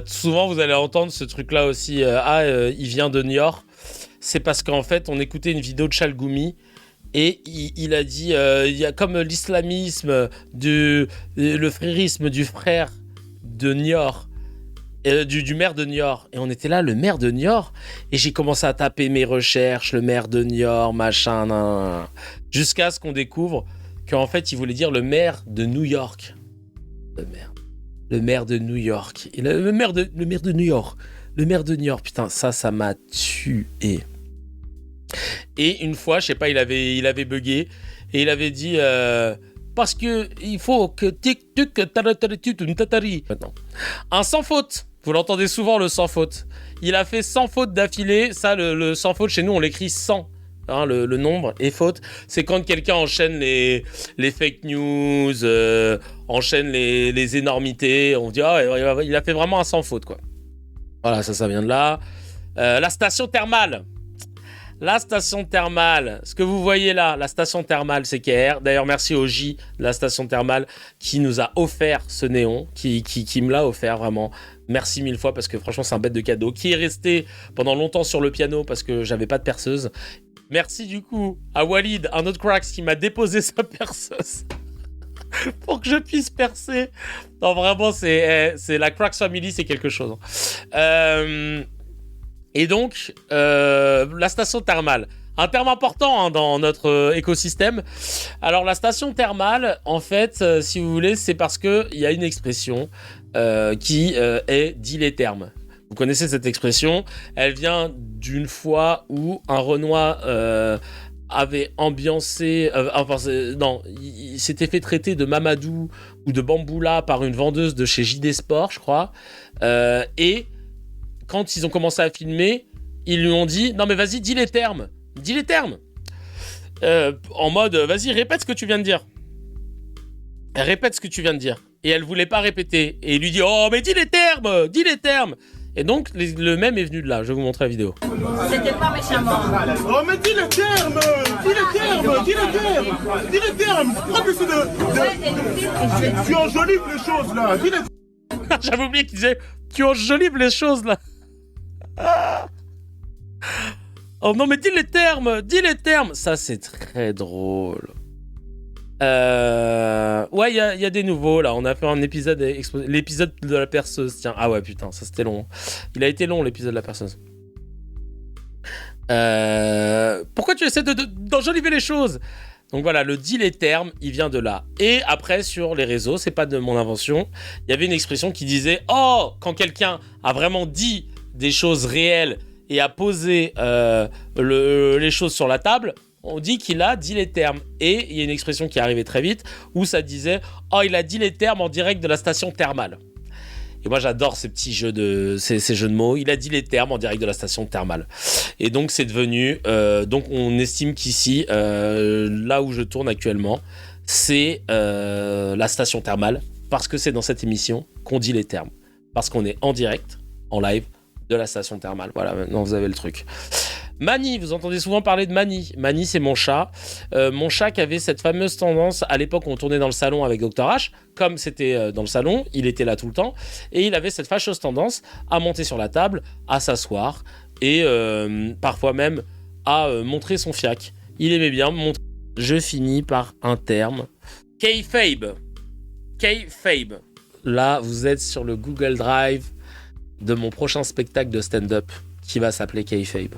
Souvent vous allez entendre ce truc-là aussi. Il vient de Niort. C'est parce qu'en fait, on écoutait une vidéo de Chalgoumi et il a dit il y a comme l'islamisme, le frérisme du frère de Niort. Du maire de Niort. Et on était là, le maire de Niort. Et j'ai commencé à taper mes recherches, le maire de Niort, machin, nan. Jusqu'à ce qu'on découvre qu'en fait, il voulait dire le maire de New York. Le maire de New York. Et le maire de New York. Le maire de New York. Putain, ça m'a tué. Et une fois, je sais pas, il avait bugué. Et il avait dit... parce que il faut que tic-tuc, tatari. Maintenant. Un sans faute. Vous l'entendez souvent, le sans faute. Il a fait 100 fautes d'affilée. Ça, le sans faute, chez nous, on l'écrit 100. Hein, le nombre et faute. C'est quand quelqu'un enchaîne les fake news, enchaîne les énormités. On dit, il a fait vraiment un sans faute, quoi. Voilà, ça vient de là. La station thermale. La station thermale, ce que vous voyez là, la station thermale CKR. D'ailleurs, merci au J de la station thermale qui nous a offert ce néon, qui me l'a offert vraiment. Merci 1000 fois parce que franchement, c'est un bête de cadeau. Qui est resté pendant longtemps sur le piano parce que j'avais pas de perceuse. Merci du coup à Walid, un autre cracks qui m'a déposé sa perceuse pour que je puisse percer. Non, vraiment, c'est la Cracks Family, c'est quelque chose. Et donc, la station thermale. Un terme important dans notre écosystème. Alors, la station thermale, en fait, si vous voulez, c'est parce qu'il y a une expression qui est dilétherme. Vous connaissez cette expression. Elle vient d'une fois où un Renoir avait ambiancé... il s'était fait traiter de Mamadou ou de Bamboula par une vendeuse de chez JD Sport, je crois. Et... quand ils ont commencé à filmer, ils lui ont dit « Non mais vas-y, dis les termes. Dis les termes. » En mode « Vas-y, répète ce que tu viens de dire. » Répète ce que tu viens de dire. Et elle voulait pas répéter. Et il lui dit « Oh, mais dis les termes. Dis les termes. » Et donc, le même est venu de là. Je vais vous montrer la vidéo. C'était pas méchamment. Oh, mais dis les termes. Dis les termes. Dis les termes. Dis les termes. Pourquoi tu fais de... Tu enjolives les choses, là. Dis les... J'avais oublié qu'il disait « Tu enjolives les choses, là. » Oh non, mais dis les termes. Dis les termes. Ça, c'est très drôle. Ouais, il y a des nouveaux, là. On a fait un épisode... l'épisode de la perceuse. Tiens. Ah ouais, putain, ça, c'était long. Il a été long, l'épisode de la perceuse. Pourquoi tu essaies d'enjoliver les choses? Donc voilà, le dit les termes, il vient de là. Et après, sur les réseaux, c'est pas de mon invention, il y avait une expression qui disait « Oh, quand quelqu'un a vraiment dit des choses réelles et a posé les choses sur la table, on dit qu'il a dit les termes. » Et il y a une expression qui est arrivée très vite où ça disait « Oh, il a dit les termes en direct de la station thermale. » Et moi, j'adore ces petits jeux ces jeux de mots. Il a dit les termes en direct de la station thermale. Et donc, c'est devenu... donc, on estime qu'ici, là où je tourne actuellement, c'est la station thermale. Parce que c'est dans cette émission qu'on dit les termes. Parce qu'on est en direct, en live, de la station thermale. Voilà, maintenant, vous avez le truc. Mani, vous entendez souvent parler de Mani. Mani, c'est mon chat. Mon chat qui avait cette fameuse tendance, à l'époque où on tournait dans le salon avec Dr H, comme c'était dans le salon, il était là tout le temps, et il avait cette fâcheuse tendance à monter sur la table, à s'asseoir, et parfois même à montrer son fiac. Il aimait bien montrer. Je finis par un terme. Kayfabe. Kayfabe. Là, vous êtes sur le Google Drive de mon prochain spectacle de stand-up qui va s'appeler Kayfabe.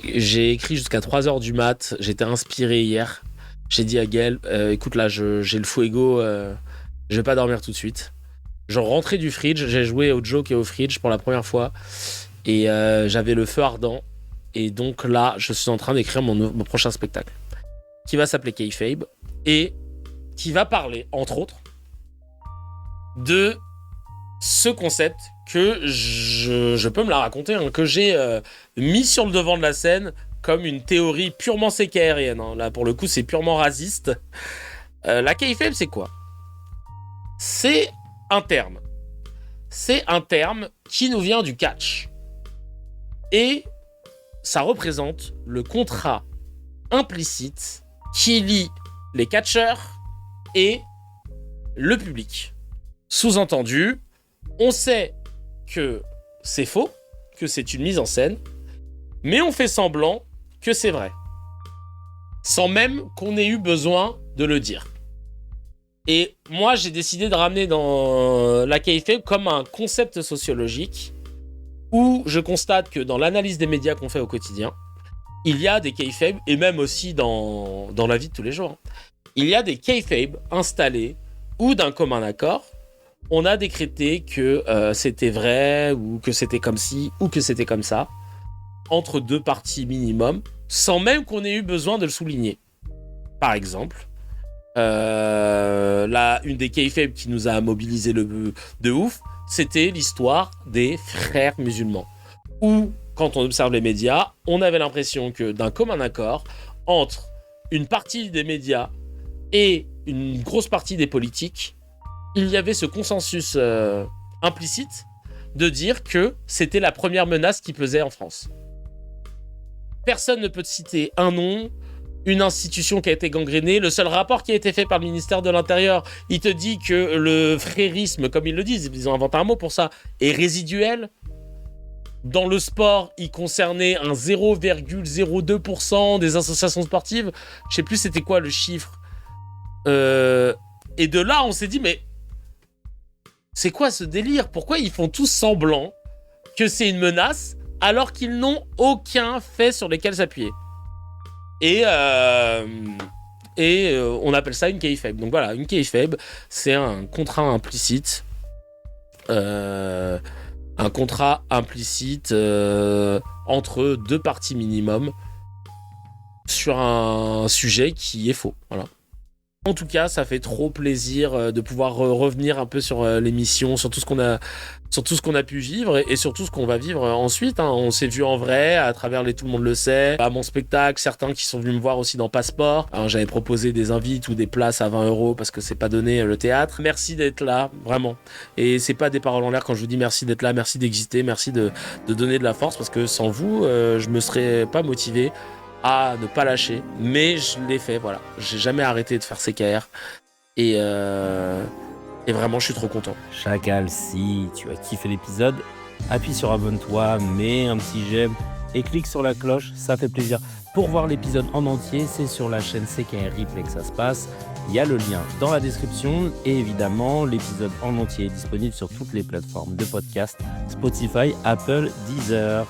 J'ai écrit jusqu'à 3h du mat, j'étais inspiré hier. J'ai dit à Gaël, écoute là, j'ai le fuego, je vais pas dormir tout de suite. Je rentrais du fridge, j'ai joué au joke et au fridge pour la première fois. Et j'avais le feu ardent. Et donc là, je suis en train d'écrire mon prochain spectacle. Qui va s'appeler Kayfabe. Et qui va parler, entre autres, de ce concept que je peux me la raconter, hein, que j'ai mis sur le devant de la scène comme une théorie purement CKRienne. Hein. Là, pour le coup, c'est purement raciste. La kayfabe, c'est quoi ? C'est un terme. C'est un terme qui nous vient du catch. Et ça représente le contrat implicite qui lie les catcheurs et le public. Sous-entendu, on sait que c'est faux, que c'est une mise en scène, mais on fait semblant que c'est vrai, sans même qu'on ait eu besoin de le dire. Et moi, j'ai décidé de ramener dans la kayfabe comme un concept sociologique où je constate que dans l'analyse des médias qu'on fait au quotidien, il y a des kayfabes, et même aussi dans la vie de tous les jours, il y a des kayfabes installés où d'un commun accord, on a décrété que c'était vrai, ou que c'était comme ci, ou que c'était comme ça, entre deux parties minimum, sans même qu'on ait eu besoin de le souligner. Par exemple, une des kayfabes qui nous a mobilisé de ouf, c'était l'histoire des frères musulmans. Où, quand on observe les médias, on avait l'impression que d'un commun accord, entre une partie des médias et une grosse partie des politiques, il y avait ce consensus implicite de dire que c'était la première menace qui pesait en France. Personne ne peut te citer un nom, une institution qui a été gangrénée. Le seul rapport qui a été fait par le ministère de l'Intérieur, il te dit que le frérisme, comme ils le disent, ils ont inventé un mot pour ça, est résiduel. Dans le sport, il concernait un 0,02% des associations sportives. Je sais plus c'était quoi le chiffre. Et de là, on s'est dit, mais c'est quoi ce délire ? Pourquoi ils font tous semblant que c'est une menace alors qu'ils n'ont aucun fait sur lesquels s'appuyer ? Et on appelle ça une kayfabe. Donc voilà, une kayfabe, c'est un contrat implicite. Entre deux parties minimum sur un sujet qui est faux. Voilà. En tout cas, ça fait trop plaisir de pouvoir revenir un peu sur l'émission, sur tout ce qu'on a pu vivre et sur tout ce qu'on va vivre ensuite. Hein. On s'est vu en vrai à travers les Tout le monde le sait, à mon spectacle, certains qui sont venus me voir aussi dans Passeport. Alors, j'avais proposé des invites ou des places à 20 € parce que c'est pas donné le théâtre. Merci d'être là, vraiment. Et c'est pas des paroles en l'air quand je vous dis merci d'être là, merci d'exister, merci de donner de la force parce que sans vous, je me serais pas motivé à ne pas lâcher, mais je l'ai fait, voilà. J'ai jamais arrêté de faire CKR et vraiment je suis trop content. Chacal, si tu as kiffé l'épisode, appuie sur abonne-toi, mets un petit j'aime et clique sur la cloche, ça fait plaisir. Pour voir l'épisode en entier, c'est sur la chaîne CKR Replay que ça se passe. Il y a le lien dans la description et évidemment l'épisode en entier est disponible sur toutes les plateformes de podcast, Spotify, Apple, Deezer.